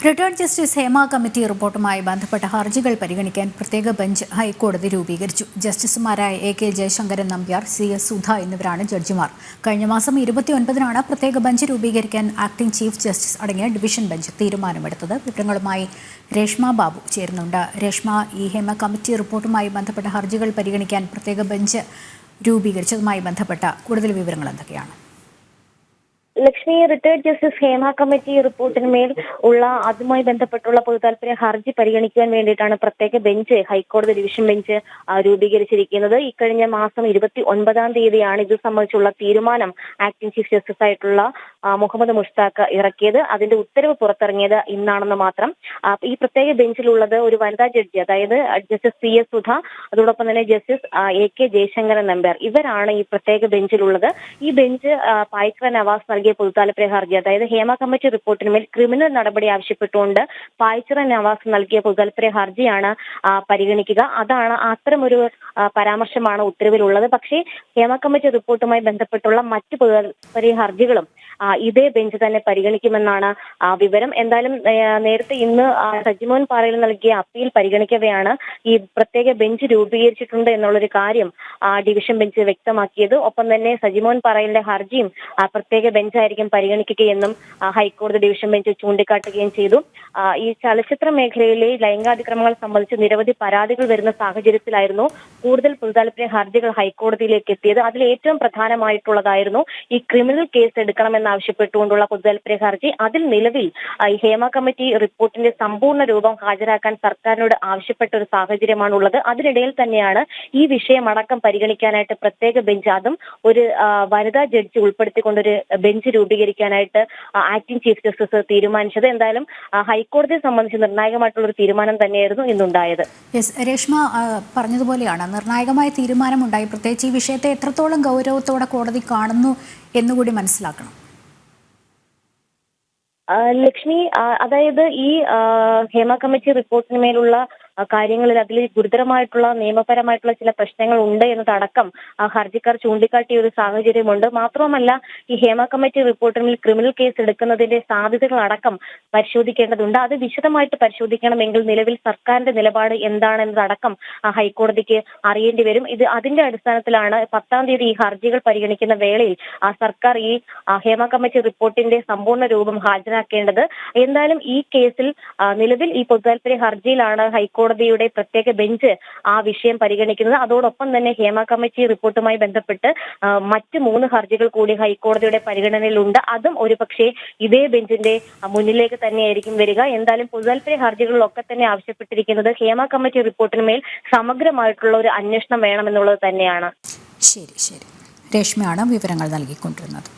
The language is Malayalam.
റിട്ടയർഡ് ജസ്റ്റിസ് ഹേമ കമ്മിറ്റി റിപ്പോർട്ടുമായി ബന്ധപ്പെട്ട ഹർജികൾ പരിഗണിക്കാൻ പ്രത്യേക ബെഞ്ച് ഹൈക്കോടതി രൂപീകരിച്ചു. ജസ്റ്റിസുമാരായ എ.കെ. ജയശങ്കരൻ നമ്പ്യാർ, സി.എസ്. സുധ എന്നിവരാണ് ജഡ്ജിമാർ. കഴിഞ്ഞ മാസം 29-നാണ് പ്രത്യേക ബെഞ്ച് രൂപീകരിക്കാൻ ആക്ടിംഗ് ചീഫ് ജസ്റ്റിസ് അടങ്ങിയ ഡിവിഷൻ ബെഞ്ച് തീരുമാനമെടുത്തത്. വിവരങ്ങളുമായി രേഷ്മ ബാബു ചേരുന്നുണ്ട്. രേഷ്മ, ഈ ഹേമ കമ്മിറ്റി റിപ്പോർട്ടുമായി ബന്ധപ്പെട്ട ഹർജികൾ പരിഗണിക്കാൻ പ്രത്യേക ബെഞ്ച് രൂപീകരിച്ചതുമായി ബന്ധപ്പെട്ട കൂടുതൽ വിവരങ്ങൾ എന്തൊക്കെയാണ്? Lakshmi, retired justice Hema committee റിപ്പോർട്ടിന്മേൽ ഉള്ള അതുമായി ബന്ധപ്പെട്ടുള്ള പൊതുതാൽപര്യ ഹർജി പരിഗണിക്കാൻ വേണ്ടിയിട്ടാണ് പ്രത്യേക ബെഞ്ച്, ഹൈക്കോടതി ഡിവിഷൻ ബെഞ്ച് രൂപീകരിച്ചിരിക്കുന്നത്. ഇക്കഴിഞ്ഞ മാസം 29-ാം തീയതിയാണ് ഇത് സംബന്ധിച്ചുള്ള തീരുമാനം ആക്ടിംഗ് ചീഫ് ജസ്റ്റിസ് ആയിട്ടുള്ള മുഹമ്മദ് മുഷ്താഖ് ഇറക്കിയത്. അതിന്റെ ഉത്തരവ് പുറത്തിറങ്ങിയത് ഇന്നാണെന്ന് മാത്രം. ഈ പ്രത്യേക ബെഞ്ചിലുള്ളത് ഒരു വനിതാ ജഡ്ജി, അതായത് ജസ്റ്റിസ് സി.എസ്. സുധ, അതോടൊപ്പം തന്നെ ജസ്റ്റിസ് എ.കെ. ജയശങ്കരൻ നമ്പ്യാർ, ഇവരാണ് ഈ പ്രത്യേക ബെഞ്ചിലുള്ളത്. ഈ ബെഞ്ച് പായ്ക്ര നവാസ് നൽകിയ പൊതുതാൽപര്യ ഹർജി, അതായത് ഹേമ കമ്മിറ്റി റിപ്പോർട്ടിന്മേൽ ക്രിമിനൽ നടപടി ആവശ്യപ്പെട്ടുകൊണ്ട് പായ്ക്ര നവാസ് നൽകിയ പൊതുതാൽപര്യ ഹർജിയാണ് പരിഗണിക്കുക. അത്തരമൊരു പരാമർശമാണ് ഉത്തരവിലുള്ളത്. പക്ഷേ ഹേമ കമ്മിറ്റി റിപ്പോർട്ടുമായി ബന്ധപ്പെട്ടുള്ള മറ്റ് പൊതുതാൽപര്യ ഹർജികളും ഇതേ ബെഞ്ച് തന്നെ പരിഗണിക്കുമെന്നാണ് വിവരം. എന്തായാലും നേരത്തെ ഇന്ന് സജിമോൻ പാറയിൽ നൽകിയ അപ്പീൽ പരിഗണിക്കവെയാണ് ഈ പ്രത്യേക ബെഞ്ച് രൂപീകരിച്ചിട്ടുണ്ട് എന്നുള്ളൊരു കാര്യം ഡിവിഷൻ ബെഞ്ച് വ്യക്തമാക്കിയത്. ഒപ്പം തന്നെ സജിമോൻ പാറയിലെ ഹർജിയും പ്രത്യേക ബെഞ്ചായിരിക്കും പരിഗണിക്കുകയെന്നും ഹൈക്കോടതി ഡിവിഷൻ ബെഞ്ച് ചൂണ്ടിക്കാട്ടുകയും ചെയ്തു. ഈ ചലച്ചിത്ര മേഖലയിലെ ലൈംഗികാതിക്രമങ്ങൾ സംബന്ധിച്ച് നിരവധി പരാതികൾ വരുന്ന സാഹചര്യത്തിലായിരുന്നു കൂടുതൽ പൊതുതാൽപര്യ ഹർജികൾ ഹൈക്കോടതിയിലേക്ക് എത്തിയത്. അതിൽ ഏറ്റവും പ്രധാനമായിട്ടുള്ളതായിരുന്നു ഈ ക്രിമിനൽ കേസ് എടുക്കണമെന്നാവശ്യപ്പെട്ടുകൊണ്ടുള്ള പൊതുതാൽപര്യ ഹർജി. അതിൽ നിലവിൽ ഈ ഹേമ കമ്മിറ്റി റിപ്പോർട്ടിന്റെ സമ്പൂർണ്ണ രൂപം ഹാജരാക്കാൻ സർക്കാരിനോട് ആവശ്യപ്പെട്ട ഒരു സാഹചര്യമാണുള്ളത്. അതിനിടയിൽ തന്നെയാണ് ഈ വിഷയമടക്കം പരിഗണിക്കാനായിട്ട് പ്രത്യേക ബെഞ്ച്, അതും ഒരു വനിതാ ജഡ്ജി ഉൾപ്പെടുത്തിക്കൊണ്ടൊരു ബെഞ്ച് രൂപീകരിക്കാനായിട്ട് ആക്ടിംഗ് ചീഫ് ജസ്റ്റിസ് തീരുമാനിച്ചത്. എന്തായാലും ഹൈക്കോടതിയെ സംബന്ധിച്ച് നിർണായകമായിട്ടുള്ള ഒരു തീരുമാനം തന്നെയായിരുന്നു ഇന്നുണ്ടായത്. രേഷ്മ പറഞ്ഞതുപോലെയാണ്, നിർണായകമായ തീരുമാനമുണ്ടായി. പ്രത്യേകിച്ച് ഈ വിഷയത്തെ എത്രത്തോളം ഗൗരവത്തോടെ കോടതി കാണുന്നു എന്നുകൂടി മനസ്സിലാക്കണം. ലക്ഷ്മി, അതായത് ഈ ഹേമ കമ്മിറ്റി റിപ്പോർട്ടിന്മേലുള്ള കാര്യങ്ങളിൽ അതിൽ ഗുരുതരമായിട്ടുള്ള നിയമപരമായിട്ടുള്ള ചില പ്രശ്നങ്ങൾ ഉണ്ട് എന്നതടക്കം ഹർജിക്കാർ ചൂണ്ടിക്കാട്ടിയ ഒരു സാഹചര്യമുണ്ട്. മാത്രവുമല്ല, ഈ ഹേമ കമ്മിറ്റി റിപ്പോർട്ടിന്മേൽ ക്രിമിനൽ കേസ് എടുക്കുന്നതിന്റെ സാധ്യതകളടക്കം പരിശോധിക്കേണ്ടതുണ്ട്. അത് വിശദമായിട്ട് പരിശോധിക്കണമെങ്കിൽ നിലവിൽ സർക്കാരിന്റെ നിലപാട് എന്താണെന്നതടക്കം ഹൈക്കോടതിക്ക് അറിയേണ്ടി വരും. അതിന്റെ അടിസ്ഥാനത്തിലാണ് 10-ാം തീയതി ഈ ഹർജികൾ പരിഗണിക്കുന്ന വേളയിൽ സർക്കാർ ഈ ഹേമ കമ്മിറ്റി റിപ്പോർട്ടിന്റെ സമ്പൂർണ്ണ രൂപം ഹാജരാക്കേണ്ടത്. എന്തായാലും ഈ കേസിൽ നിലവിൽ ഈ പൊതുതാൽപര്യ ഹർജിയിലാണ് ഹൈക്കോടതിയുടെ പ്രത്യേക ബെഞ്ച് ആ വിഷയം പരിഗണിക്കുന്നത്. അതോടൊപ്പം തന്നെ ഹേമ കമ്മിറ്റി റിപ്പോർട്ടുമായി ബന്ധപ്പെട്ട് മറ്റ് 3 ഹർജികൾ കൂടി ഹൈക്കോടതിയുടെ പരിഗണനയിലുണ്ട്. അതും ഒരുപക്ഷെ ഇതേ ബെഞ്ചിന്റെ മുന്നിലേക്ക് തന്നെയായിരിക്കും വരിക. എന്തായാലും പൊതുതാൽപര്യ ഹർജികളിലൊക്കെ തന്നെ ആവശ്യപ്പെട്ടിരിക്കുന്നത് ഹേമ കമ്മിറ്റി റിപ്പോർട്ടിന്മേൽ സമഗ്രമായിട്ടുള്ള ഒരു അന്വേഷണം വേണമെന്നുള്ളത് തന്നെയാണ്. ശരി. രേഷ്മയാണ് വിവരങ്ങൾ നൽകിക്കൊണ്ടിരുന്നത്.